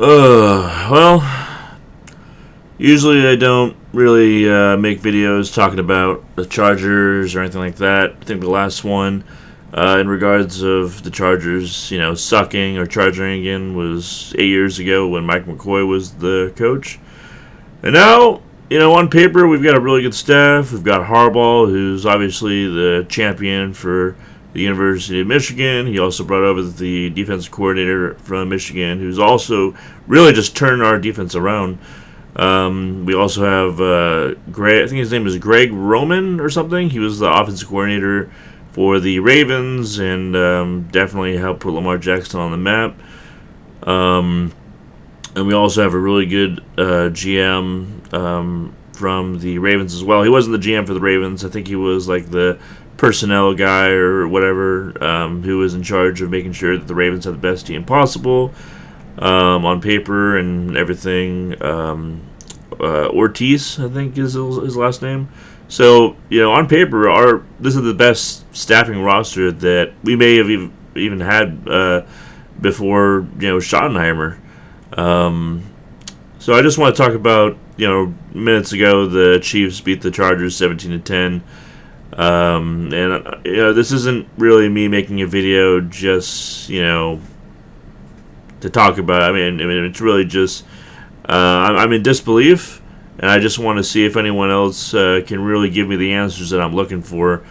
Well, usually I don't really make videos talking about the Chargers or anything like that. I think the last one, in regards of the Chargers, sucking or charging again, was 8 years ago when Mike McCoy was the coach. And now, on paper, we've got a really good staff. We've got Harbaugh, who's obviously the champion for the University of Michigan. He also brought over the defensive coordinator from Michigan, who's also really just turned our defense around. We also have Greg. I think his name is Greg Roman or something. He was the offensive coordinator for the Ravens and definitely helped put Lamar Jackson on the map. And we also have a really good GM from the Ravens as well. He wasn't the GM for the Ravens. I think he was like the personnel guy or whatever, who was in charge of making sure that the Ravens had the best team possible on paper and everything. Ortiz, I think, is his last name. So, on paper, this is the best staffing roster that we may have even had before, Schottenheimer. So I just want to talk about, minutes ago the Chiefs beat the Chargers 17-10. And this isn't really me making a video just, to talk about. I mean, it's really just I'm in disbelief, and I just want to see if anyone else can really give me the answers that I'm looking for.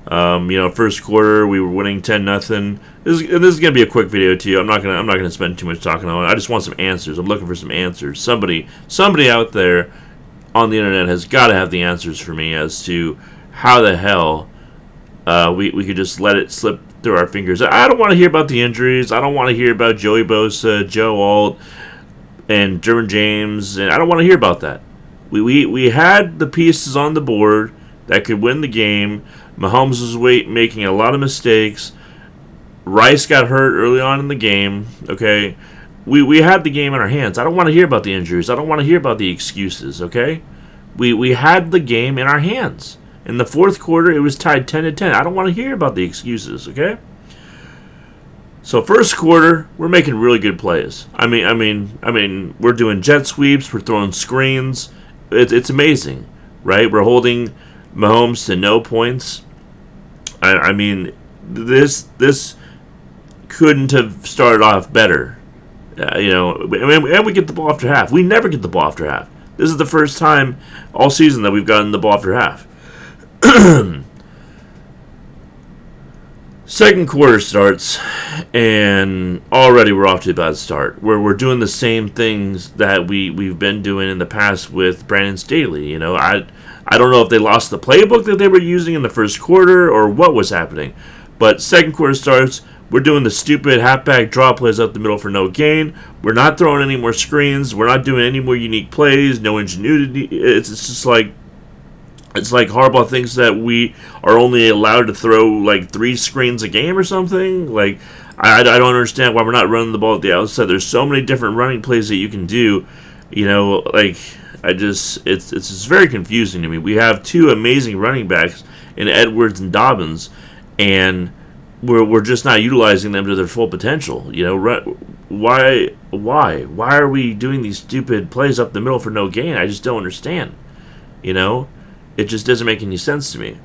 First quarter we were winning 10-0. This is gonna be a quick video too. I'm not gonna spend too much talking on it. I just want some answers. I'm looking for some answers. Somebody out there on the internet has got to have the answers for me as to how the hell we could just let it slip through our fingers. I don't want to hear about the injuries. I don't want to hear about Joey Bosa, Joe Alt, and Derwin James, and I don't want to hear about that. We had the pieces on the board that could win the game. Mahomes was making a lot of mistakes. Rice got hurt early on in the game. Okay, we had the game in our hands. I don't want to hear about the injuries. I don't want to hear about the excuses. Okay, we had the game in our hands. In the fourth quarter, it was tied 10-10. I don't want to hear about the excuses. Okay. So first quarter, we're making really good plays. I mean, we're doing jet sweeps. We're throwing screens. It's amazing, right? We're holding Mahomes to no points. I mean, this couldn't have started off better. And we get the ball after half. We never get the ball after half. This is the first time all season that we've gotten the ball after half. Second quarter starts, and already we're off to a bad start. We're doing the same things that we've been doing in the past with Brandon Staley. I don't know if they lost the playbook that they were using in the first quarter or what was happening. But second quarter starts, we're doing the stupid halfback draw plays up the middle for no gain. We're not throwing any more screens. We're not doing any more unique plays, no ingenuity. It's just like Harbaugh thinks that we are only allowed to throw like 3 screens a game or something. Like, I don't understand why we're not running the ball at the outside. There's so many different running plays that you can do. It's just very confusing to me. We have 2 amazing running backs in Edwards and Dobbins, and we're just not utilizing them to their full potential. Why are we doing these stupid plays up the middle for no gain? I just don't understand. It just doesn't make any sense to me.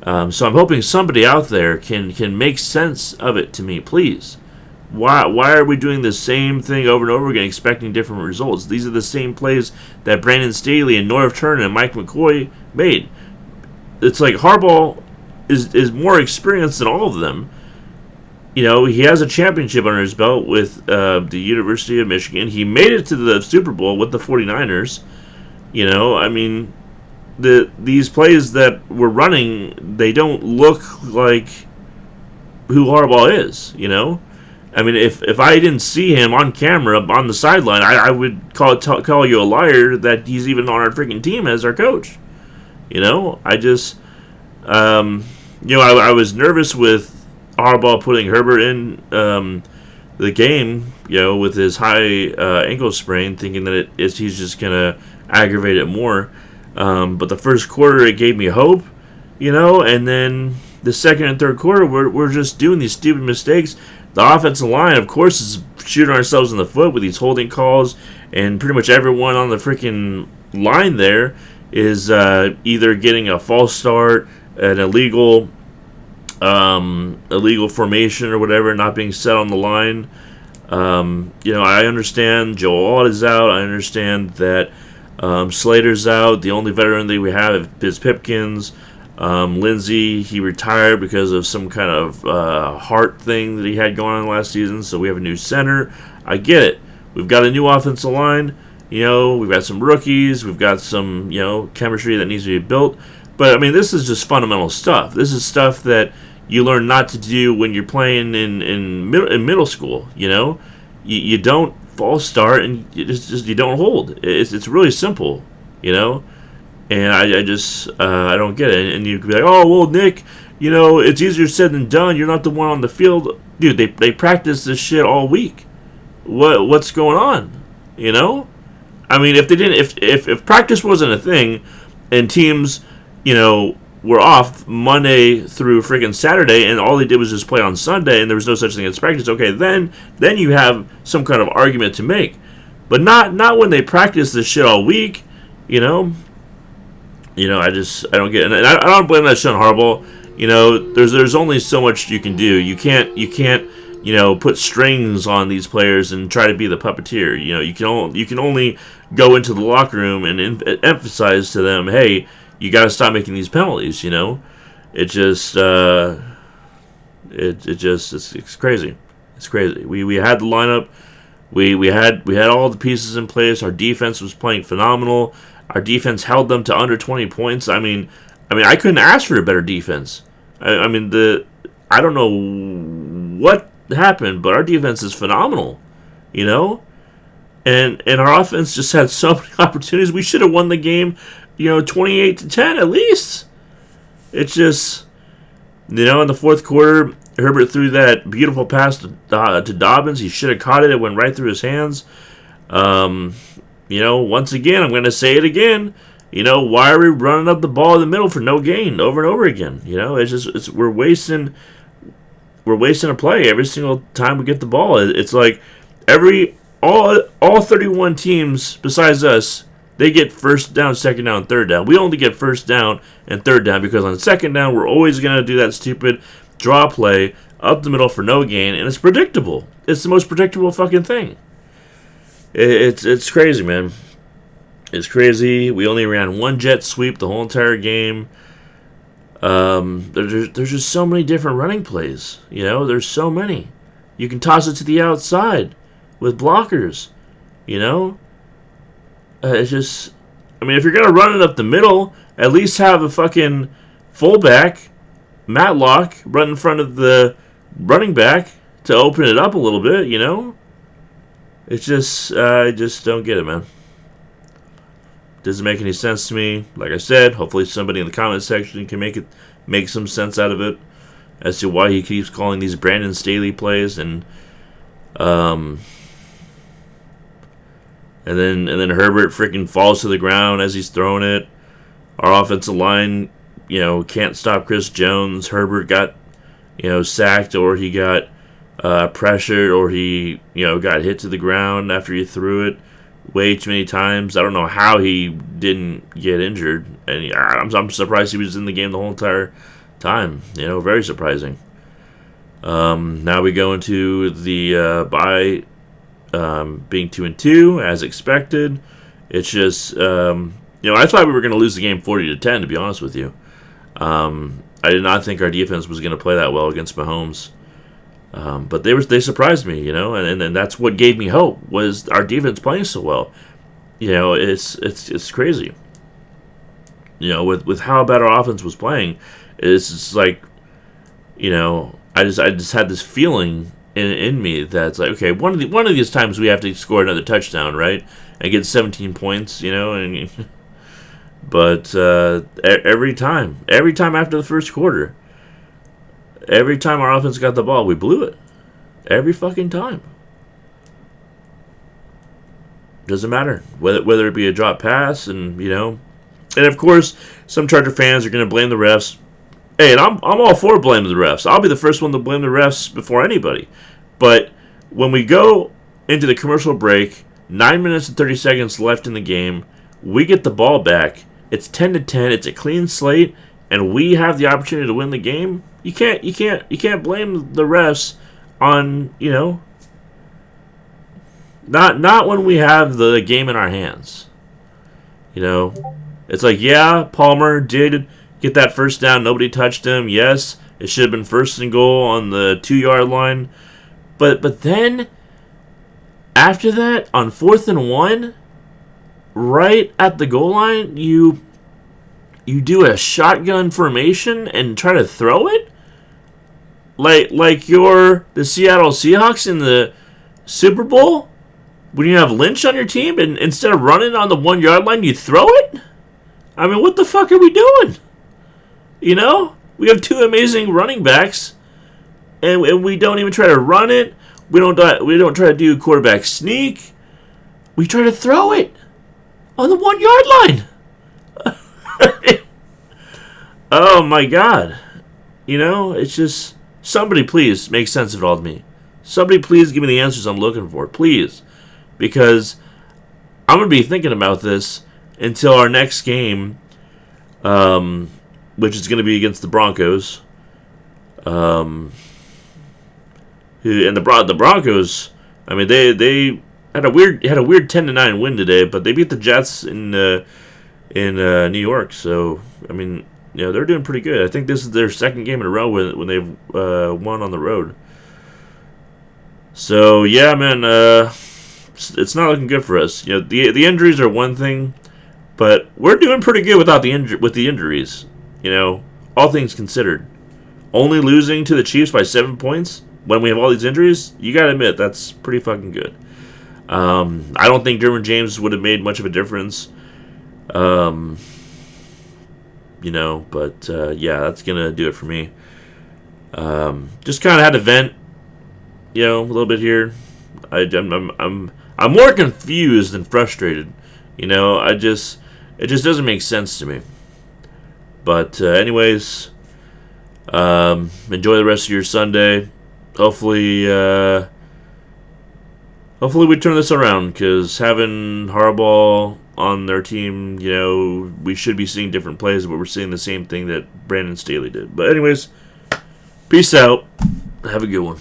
So I'm hoping somebody out there can make sense of it to me, please. Why are we doing the same thing over and over again, expecting different results? These are the same plays that Brandon Staley and Norv Turner and Mike McCoy made. It's like Harbaugh is more experienced than all of them. He has a championship under his belt with the University of Michigan. He made it to the Super Bowl with the 49ers. These plays that we're running, they don't look like who Harbaugh is. If I didn't see him on camera on the sideline, I would call you a liar that he's even on our freaking team as our coach. I was nervous with Harbaugh putting Herbert in the game, with his high ankle sprain, thinking that he's just gonna aggravate it more. But the first quarter, it gave me hope, and then the second and third quarter, we're just doing these stupid mistakes. The offensive line, of course, is shooting ourselves in the foot with these holding calls, and pretty much everyone on the freaking line there is either getting a false start, an illegal formation or whatever, not being set on the line. I understand Joel Ott is out. I understand that Slater's out. The only veteran that we have is Pipkins. Lindsey, he retired because of some kind of heart thing that he had going on last season, so we have a new center. I get it. We've got a new offensive line. We've got some rookies. We've got some, chemistry that needs to be built. But, I mean, this is just fundamental stuff. This is stuff that you learn not to do when you're playing in middle school, You don't false start, and you don't hold. It's really simple, And I just I don't get it. And you could be like, oh well, Nick, it's easier said than done. You're not the one on the field, dude. They practice this shit all week. What's going on? I mean, if they didn't, if practice wasn't a thing, and teams, were off Monday through freaking Saturday, and all they did was just play on Sunday, and there was no such thing as practice. Okay, then you have some kind of argument to make, but not when they practice this shit all week. I don't get it. And I don't blame that shit on Harbaugh. There's only so much you can do. You can't put strings on these players and try to be the puppeteer. You can only go into the locker room and emphasize to them, hey, you got to stop making these penalties. It's crazy. It's crazy. We had the lineup. We had all the pieces in place. Our defense was playing phenomenal. Our defense held them to under 20 points. I mean, I couldn't ask for a better defense. I don't know what happened, but our defense is phenomenal, And our offense just had so many opportunities. We should have won the game, 28-10 at least. It's just, in the fourth quarter, Herbert threw that beautiful pass to Dobbins. He should have caught it. It went right through his hands. Once again, I'm going to say it again. Why are we running up the ball in the middle for no gain over and over again? We're wasting a play every single time we get the ball. It's like all 31 teams besides us, they get first down, second down, third down. We only get first down and third down because on second down, we're always going to do that stupid draw play up the middle for no gain, and it's predictable. It's the most predictable fucking thing. It's crazy, man. It's crazy. We only ran one jet sweep the whole entire game. There's just so many different running plays. There's so many. You can toss it to the outside with blockers. It's just, if you're gonna run it up the middle, at least have a fucking fullback, Matlock, run in front of the running back to open it up a little bit. It's just, I just don't get it, man. Doesn't make any sense to me. Like I said, hopefully somebody in the comment section can make some sense out of it as to why he keeps calling these Brandon Staley plays, and then Herbert freaking falls to the ground as he's throwing it. Our offensive line, can't stop Chris Jones. Herbert got, sacked, or he got pressured, or he, got hit to the ground after he threw it way too many times. I don't know how he didn't get injured, and I'm surprised he was in the game the whole entire time. Very surprising. Now we go into the bye, being 2-2 as expected. It's just, I thought we were going to lose the game 40-10. To be honest with you, I did not think our defense was going to play that well against Mahomes. But they surprised me, and that's what gave me hope, was our defense playing so well. It's crazy. With how bad our offense was playing, it's just like, I just had this feeling in me that's like, okay, one of these times we have to score another touchdown, right, and get 17 points, but every time after the first quarter. Every time our offense got the ball, we blew it. Every fucking time. Doesn't matter. Whether it be a drop pass, and of course, some Charger fans are going to blame the refs. Hey, and I'm all for blaming the refs. I'll be the first one to blame the refs before anybody. But when we go into the commercial break. 9 minutes and 30 seconds left in the game. We get the ball back. It's 10-10. It's a clean slate, and we have the opportunity to win the game. You can't blame the refs on, not when we have the game in our hands. It's like, yeah, Palmer did get that first down. Nobody touched him. Yes, it should have been first and goal on the 2-yard line. But then, after that, on 4th and 1, right at the goal line, you do a shotgun formation and try to throw it? Like you're the Seattle Seahawks in the Super Bowl? When you have Lynch on your team, and instead of running on the 1-yard line, you throw it? I mean, what the fuck are we doing? We have 2 amazing running backs, and we don't even try to run it. We don't try to do quarterback sneak. We try to throw it on the 1-yard line. Oh my God! It's just, somebody please make sense of it all to me. Somebody please give me the answers I'm looking for, please. Because I'm going to be thinking about this until our next game, which is going to be against the Broncos. And the Broncos, I mean, they had a weird 10-9 win today, but they beat the Jets in New York. So I mean, they're doing pretty good. I think this is their second game in a row when they've won on the road. So yeah, man. It's not looking good for us. The injuries are one thing, but we're doing pretty good without the injuries. All things considered, only losing to the Chiefs by 7 points when we have all these injuries, you gotta admit that's pretty fucking good. I don't think Derwin James would have made much of a difference. But yeah, that's gonna do it for me. Just kind of had to vent, a little bit here. I'm more confused than frustrated. It just doesn't make sense to me. But anyways, enjoy the rest of your Sunday. Hopefully we turn this around, because having Harbaugh on their team, we should be seeing different plays, but we're seeing the same thing that Brandon Staley did. But anyways, peace out. Have a good one.